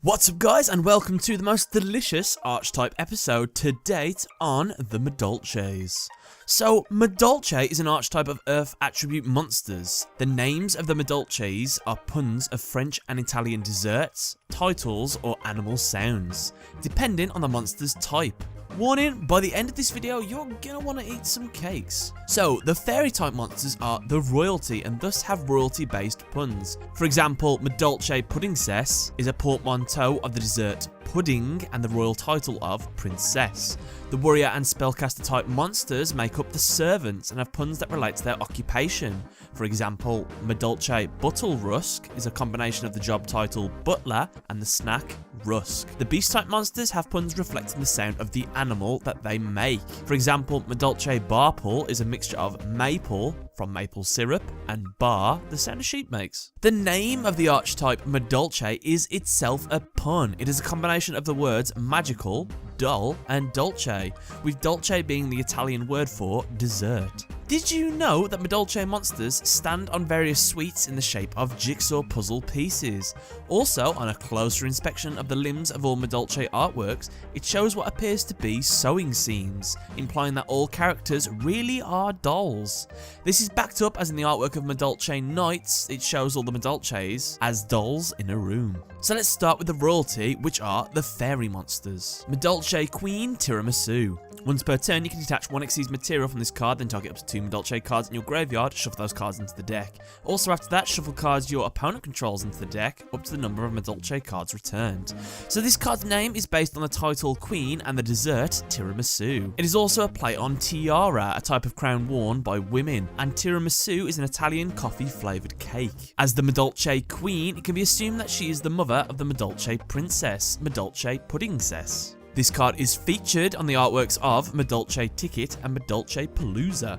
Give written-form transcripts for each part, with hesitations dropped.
What's up guys, and welcome to the most delicious Archetype episode to date on the Madolches. So, Madolche is an archetype of Earth attribute monsters. The names of the Madolches are puns of French and Italian desserts, titles, or animal sounds, depending on the monster's type. Warning, by the end of this video, you're gonna want to eat some cakes. So, the fairy type monsters are the royalty and thus have royalty based puns. For example, Madolche Puddingcess is a portmanteau of the dessert pudding and the royal title of princess. The warrior and spellcaster type monsters make up the servants and have puns that relate to their occupation. For example, Madolche Buttle Rusk is a combination of the job title butler and the snack rusk. The beast type monsters have puns reflecting the sound of the animal that they make. For example, Madolche Barple is a mixture of maple from maple syrup and bar, the sound a sheep makes. The name of the archetype Madolche is itself a pun. It is a combination of the words magical, dull, and dolce, with dolce being the Italian word for dessert. Did you know that Madolche monsters stand on various sweets in the shape of jigsaw puzzle pieces? Also, on a closer inspection of the limbs of all Madolche artworks, it shows what appears to be sewing seams, implying that all characters really are dolls. This is backed up as in the artwork of Madolche Knights, it shows all the Madolches as dolls in a room. So let's start with the royalty, which are the fairy monsters. Madolche Queen Tiramisu. Once per turn, you can detach one Xyz material from this card, then target up to 2 Madolche cards in your graveyard, shuffle those cards into the deck. Also after that, shuffle cards your opponent controls into the deck, up to the number of Madolche cards returned. So this card's name is based on the title Queen and the dessert Tiramisu. It is also a play on tiara, a type of crown worn by women, and tiramisu is an Italian coffee flavoured cake. As the Madolche Queen, it can be assumed that she is the mother of the Madolche Princess, Madolche Puddingcess. This card is featured on the artworks of Madolche Ticket and Madolche Palooza.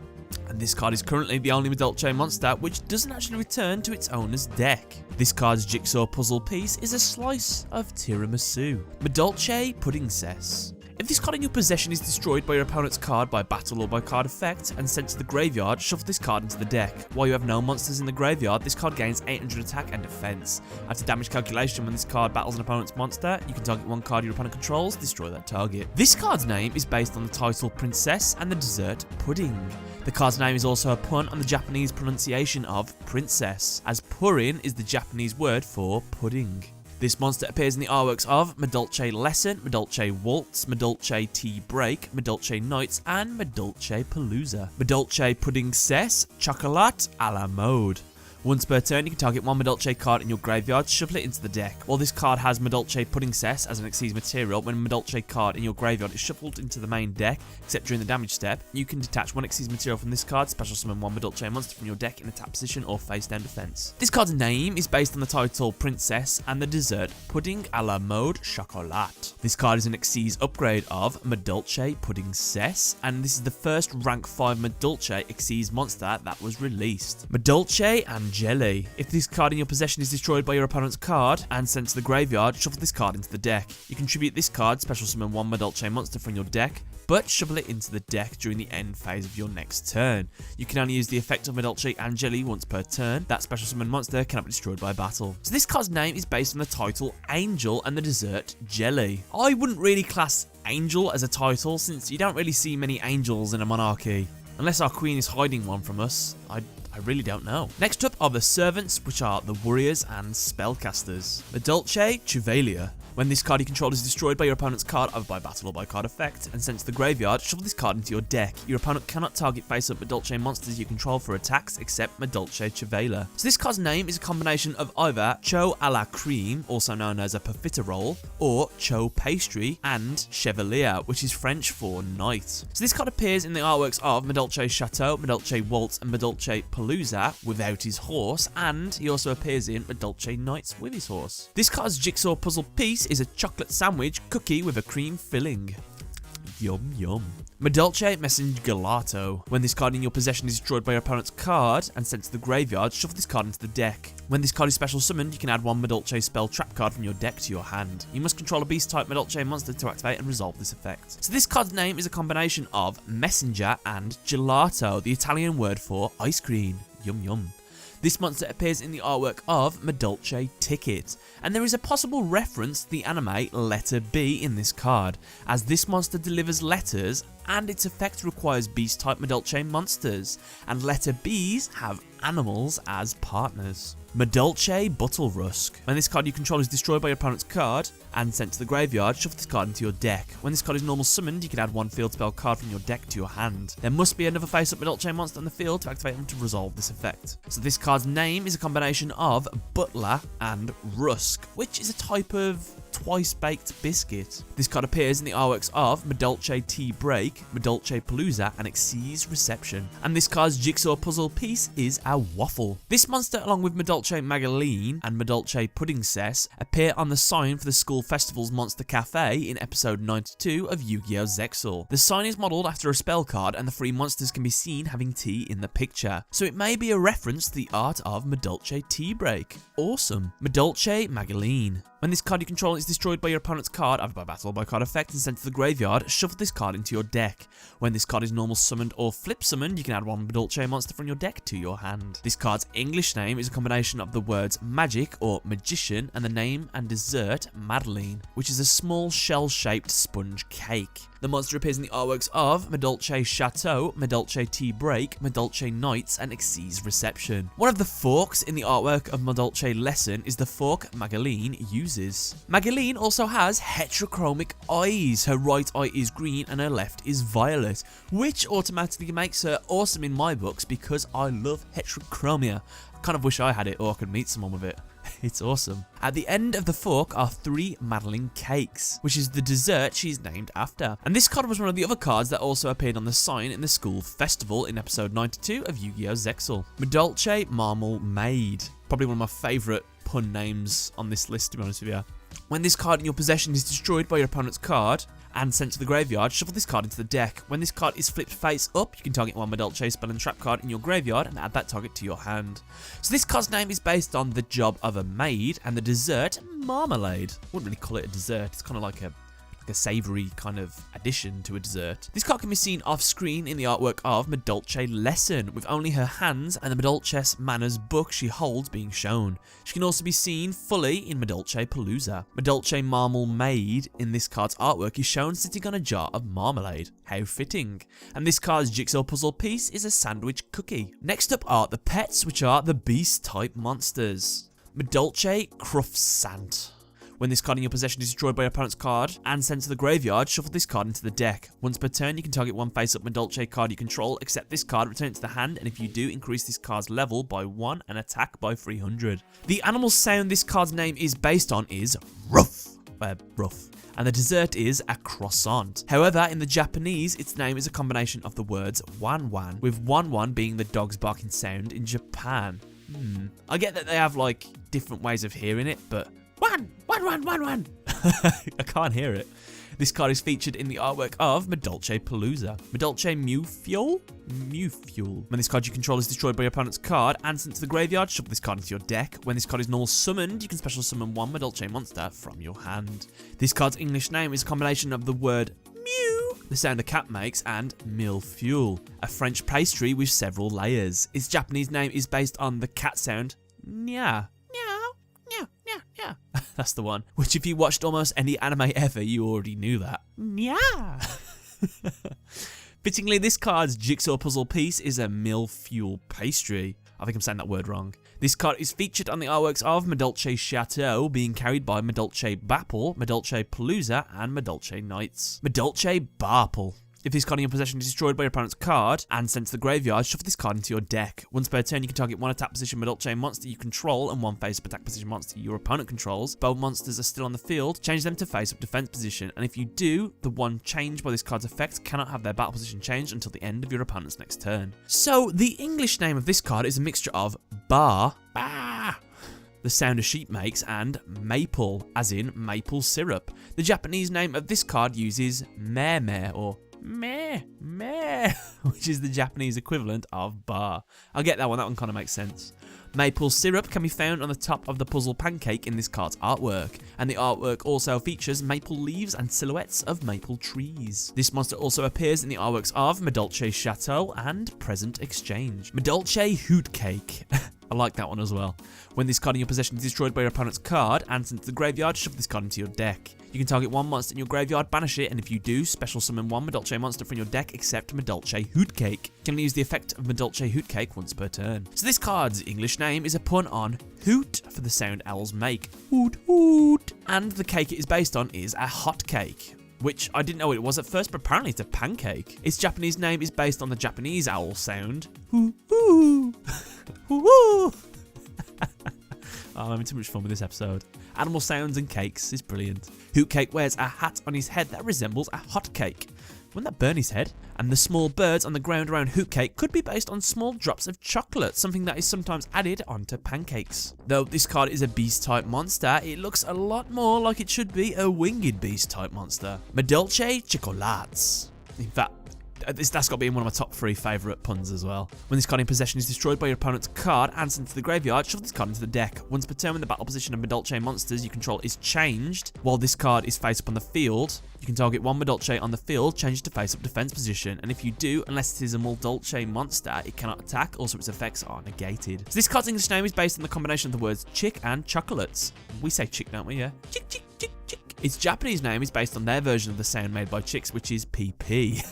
And this card is currently the only Madolche monster which doesn't actually return to its owner's deck. This card's jigsaw puzzle piece is a slice of tiramisu. Madolche Puddingcess. If this card in your possession is destroyed by your opponent's card by battle or by card effect and sent to the graveyard, shuffle this card into the deck. While you have no monsters in the graveyard, this card gains 800 attack and defense. After damage calculation, when this card battles an opponent's monster, you can target one card your opponent controls, destroy that target. This card's name is based on the title Princess and the dessert Pudding. The card's name is also a pun on the Japanese pronunciation of princess, as purin is the Japanese word for pudding. This monster appears in the artworks of Madolche Lesson, Madolche Waltz, Madolche Tea Break, Madolche Nights, and Madolche Palooza. Madolche Puddingcess, Chocolat a la mode. Once per turn, you can target one Madolche card in your graveyard, shuffle it into the deck. While this card has Madolche Puddingcess as an Xyz material, when a Madolche card in your graveyard is shuffled into the main deck, except during the damage step, you can detach one Xyz material from this card, special summon one Madolche monster from your deck in a tap position or face down defense. This card's name is based on the title Princess and the dessert Pudding a la mode Chocolat. This card is an Xyz upgrade of Madolche Puddingcess, and this is the first rank 5 Madolche Xyz monster that was released. Madolche and Jelly. If this card in your possession is destroyed by your opponent's card and sent to the graveyard, shuffle this card into the deck. You contribute this card, special summon one Madolche monster from your deck, but shuffle it into the deck during the end phase of your next turn. You can only use the effect of Madolche and Jelly once per turn. That special summon monster cannot be destroyed by battle. So this card's name is based on the title Angel and the dessert Jelly. I wouldn't really class Angel as a title since you don't really see many angels in a monarchy. Unless our queen is hiding one from us, I really don't know. Next up are the servants, which are the warriors and spellcasters. Madolche Chevalier. When this card you control is destroyed by your opponent's card, either by battle or by card effect, and sent to the graveyard, shuffle this card into your deck. Your opponent cannot target face-up Madolche monsters you control for attacks, except Madolche Chevalier. So this card's name is a combination of either Cho a la Creme, also known as a profiterole, or Cho Pastry, and Chevalier, which is French for knight. So this card appears in the artworks of Madolche Chateau, Madolche Waltz, and Madolche Palooza without his horse, and he also appears in Madolche Knights with his horse. This card's jigsaw puzzle piece is a chocolate sandwich cookie with a cream filling. Yum yum. Madolche Messenger Gelato. When this card in your possession is destroyed by your opponent's card and sent to the graveyard, shuffle this card into the deck. When this card is special summoned, you can add one Madolche spell trap card from your deck to your hand. You must control a beast type Madolche monster to activate and resolve this effect. So this card's name is a combination of Messenger and Gelato, the Italian word for ice cream. Yum yum. This monster appears in the artwork of Madolche Ticket, and there is a possible reference to the anime Letter B in this card, as this monster delivers letters and its effect requires beast-type Madolche monsters, and letter Bs have animals as partners. Madolche Buttlerusk. When this card you control is destroyed by your opponent's card and sent to the graveyard, shuffle this card into your deck. When this card is normal summoned, you can add one field spell card from your deck to your hand. There must be another face-up Madolche monster on the field to activate them to resolve this effect. So this card's name is a combination of Butler and Rusk, which is a type of twice-baked biscuit. This card appears in the artworks of Madolche Tea Break, Madolche Palooza, and Xyz Reception. And this card's jigsaw puzzle piece is a waffle. This monster, along with Madolche Magaline and Madolche Pudding Cess, appear on the sign for the school festival's Monster Cafe in episode 92 of Yu-Gi-Oh! Zexal. The sign is modelled after a spell card, and the three monsters can be seen having tea in the picture, so it may be a reference to the art of Madolche Tea Break. Awesome. Madolche Magaline. When this card you control is destroyed by your opponent's card, either by battle or by card effect, and sent to the graveyard, shuffle this card into your deck. When this card is normal summoned or flip summoned, you can add one Madolche monster from your deck to your hand. This card's English name is a combination of the words magic or magician and the name and dessert Madeline, which is a small shell-shaped sponge cake. The monster appears in the artworks of Madolche Chateau, Madolche Tea Break, Madolche Nights, and Xyz Reception. One of the forks in the artwork of Madolche Lesson is the fork Magaline uses. Magaline also has heterochromic eyes. Her right eye is green and her left is violet, which automatically makes her awesome in my books because I love heterochromia. I kind of wish I had it or I could meet someone with it. It's awesome. At the end of the fork are 3 Madeline cakes, which is the dessert she's named after. And this card was one of the other cards that also appeared on the sign in the school festival in episode 92 of Yu-Gi-Oh! Zexal. Madolche Marmal Maid. Probably one of my favourite pun names on this list, to be honest with you. When this card in your possession is destroyed by your opponent's card and sent to the graveyard, shuffle this card into the deck. When this card is flipped face up, you can target one Madolche spell and trap card in your graveyard and add that target to your hand. So this card's name is based on the job of a maid and the dessert marmalade. Wouldn't really call it a dessert, it's kind of like a savoury kind of addition to a dessert. This card can be seen off screen in the artwork of Madolche Lesson, with only her hands and the Madolche Manners book she holds being shown. She can also be seen fully in Madolche Palooza. Madolche Marmal Maid in this card's artwork is shown sitting on a jar of marmalade. How fitting. And this card's jigsaw puzzle piece is a sandwich cookie. Next up are the pets, which are the beast type monsters. Madolche Crufsant. When this card in your possession is destroyed by your opponent's card and sent to the graveyard, shuffle this card into the deck. Once per turn, you can target one face-up Madolche card you control, except this card, return it to the hand, and if you do, increase this card's level by 1 and attack by 300. The animal sound this card's name is based on is ruff. And the dessert is a croissant. However, in the Japanese, its name is a combination of the words wan-wan, with wan-wan being the dog's barking sound in Japan. I get that they have, like, different ways of hearing it, but One. I can't hear it. This card is featured in the artwork of Madolche Palooza. Madolche Mewfuel? When this card you control is destroyed by your opponent's card and sent to the graveyard, shuffle this card into your deck. When this card is normal summoned, you can special summon one Madolche monster from your hand. This card's English name is a combination of the word mew, the sound a cat makes, and mille-fuel, a French pastry with several layers. Its Japanese name is based on the cat sound nya. That's the one. Which if you watched almost any anime ever, you already knew that. Yeah. Fittingly, this card's jigsaw puzzle piece is a mille-fuel pastry. I think I'm saying that word wrong. This card is featured on the artworks of Madolche Chateau, being carried by Madolche Bapple, Madolche Palooza, and Madolche Nights. Madolche Barple. If this card in your possession is destroyed by your opponent's card and sent to the graveyard, shuffle this card into your deck. Once per turn, you can target one attack position Madolche monster you control and one face-up attack position monster your opponent controls. Both monsters are still on the field. Change them to face-up defense position, and if you do, the one changed by this card's effect cannot have their battle position changed until the end of your opponent's next turn. So, the English name of this card is a mixture of bar, the sound a sheep makes, and maple, as in maple syrup. The Japanese name of this card uses meh or meh, which is the Japanese equivalent of bar. I'll get that one kind of makes sense. Maple syrup can be found on the top of the puzzle pancake in this card's artwork, and the artwork also features maple leaves and silhouettes of maple trees. This monster also appears in the artworks of Madolche Chateau and Present Exchange. Madolche Hoot Cake. I like that one as well. When this card in your possession is destroyed by your opponent's card and sent to the graveyard, shuffle this card into your deck. You can target one monster in your graveyard, banish it, and if you do, special summon one Madolche monster from your deck except Madolche Hootcake. You can only use the effect of Madolche Hootcake once per turn. So this card's English name is a pun on hoot for the sound owls make. Hoot hoot. And the cake it is based on is a hot cake, which I didn't know what it was at first, but apparently it's a pancake. Its Japanese name is based on the Japanese owl sound. Hoo hoo. Hoo hoo. Oh, I'm having too much fun with this episode. Animal sounds and cakes is brilliant. Hootcake wears a hat on his head that resembles a hot cake. Wouldn't that burn his head? And the small birds on the ground around Hootcake could be based on small drops of chocolate, something that is sometimes added onto pancakes. Though this card is a beast-type monster, it looks a lot more like it should be a winged beast-type monster. Madolche Chocolates. In fact, that's got to be in one of my top 3 favourite puns as well. When this card in possession is destroyed by your opponent's card and sent to the graveyard, shuffle this card into the deck. Once per turn, when the battle position of Madolche monsters you control is changed, while this card is face up on the field, you can target one Madolche on the field, change it to face up defense position, and if you do, unless it is a Madolche monster, it cannot attack, also its effects are negated. So this card's English name is based on the combination of the words chick and chocolates. We say chick, don't we? Yeah. Chick, chick, chick, chick. Its Japanese name is based on their version of the sound made by chicks, which is PP.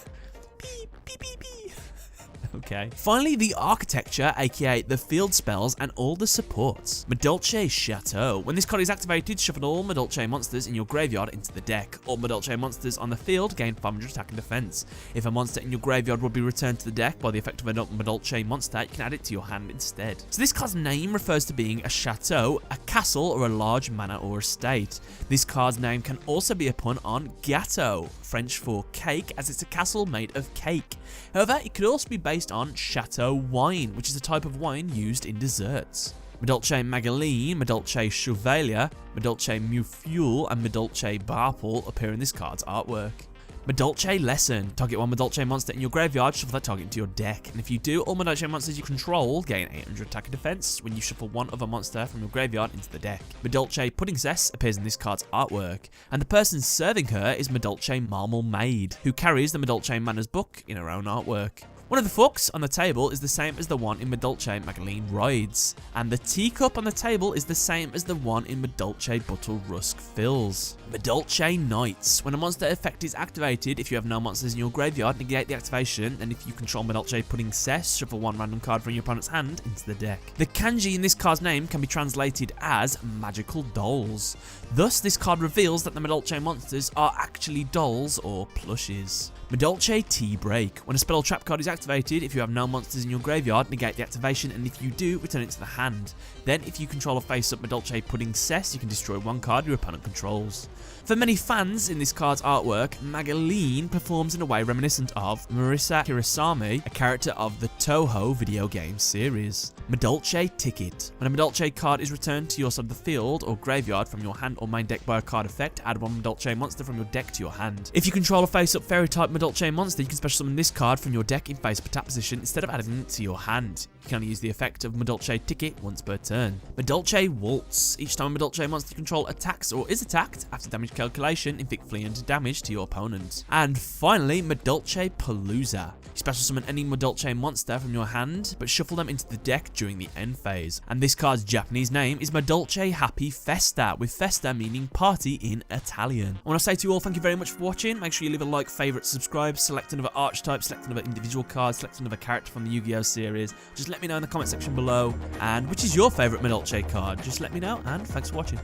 Okay. Finally, the architecture, aka the field spells and all the supports. Madolche Chateau. When this card is activated, shuffle all Madolche monsters in your graveyard into the deck. All Madolche monsters on the field gain 500 attack and defense. If a monster in your graveyard will be returned to the deck by the effect of a Madolche monster, you can add it to your hand instead. So this card's name refers to being a chateau, a castle, or a large manor or estate. This card's name can also be a pun on gâteau, French for cake, as it's a castle made of cake. However, it could also be based on Chateau wine, which is a type of wine used in desserts. Madolche Magaline, Madolche Chevalier, Madolche Mufule, and Madolche Barpool appear in this card's artwork. Madolche Lesson. Target one Madolche monster in your graveyard, shuffle that target into your deck. And if you do, all Madolche monsters you control gain 800 attack and defense when you shuffle one other monster from your graveyard into the deck. Madolche Puddingcess appears in this card's artwork, and the person serving her is Madolche Marmal Maid, who carries the Madolche Manners book in her own artwork. One of the forks on the table is the same as the one in Madolche Magaline Rides, and the teacup on the table is the same as the one in Madolche Buttle Rusk Fills. Madolche Knights. When a monster effect is activated, if you have no monsters in your graveyard, negate the activation, and if you control Madolche Puddingcess, shuffle one random card from your opponent's hand into the deck. The kanji in this card's name can be translated as magical dolls. Thus, this card reveals that the Madolche monsters are actually dolls or plushes. Madolche Tea Break. When a spell or trap card is activated, if you have no monsters in your graveyard, negate the activation, and if you do, return it to the hand. Then, if you control a face-up Madolche Puddingcess, you can destroy one card your opponent controls. For many fans in this card's artwork, Magaline performs in a way reminiscent of Marisa Kirasami, a character of the Toho video game series. Madolche Ticket. When a Madolche card is returned to your side of the field or graveyard from your hand or main deck by a card effect, add one Madolche monster from your deck to your hand. If you control a face-up fairy-type Madolche monster, you can special summon this card from your deck in face-up attack position instead of adding it to your hand. You can only use the effect of Madolche Ticket once per turn. Madolche Waltz. Each time a Madolche monster you control attacks or is attacked, after damage calculation, inflict fleeing damage to your opponent. And finally, Madolche Palooza. You special summon any Madolche monster from your hand, but shuffle them into the deck during the end phase. And this card's Japanese name is Madolche Happy Festa, with Festa meaning party in Italian. I want to say to you all, thank you very much for watching. Make sure you leave a like, favourite, subscribe, select another archetype, select another individual card, select another character from the Yu-Gi-Oh series. Just let me know in the comment section below, and which is your favourite Madolche card. Just let me know, and thanks for watching.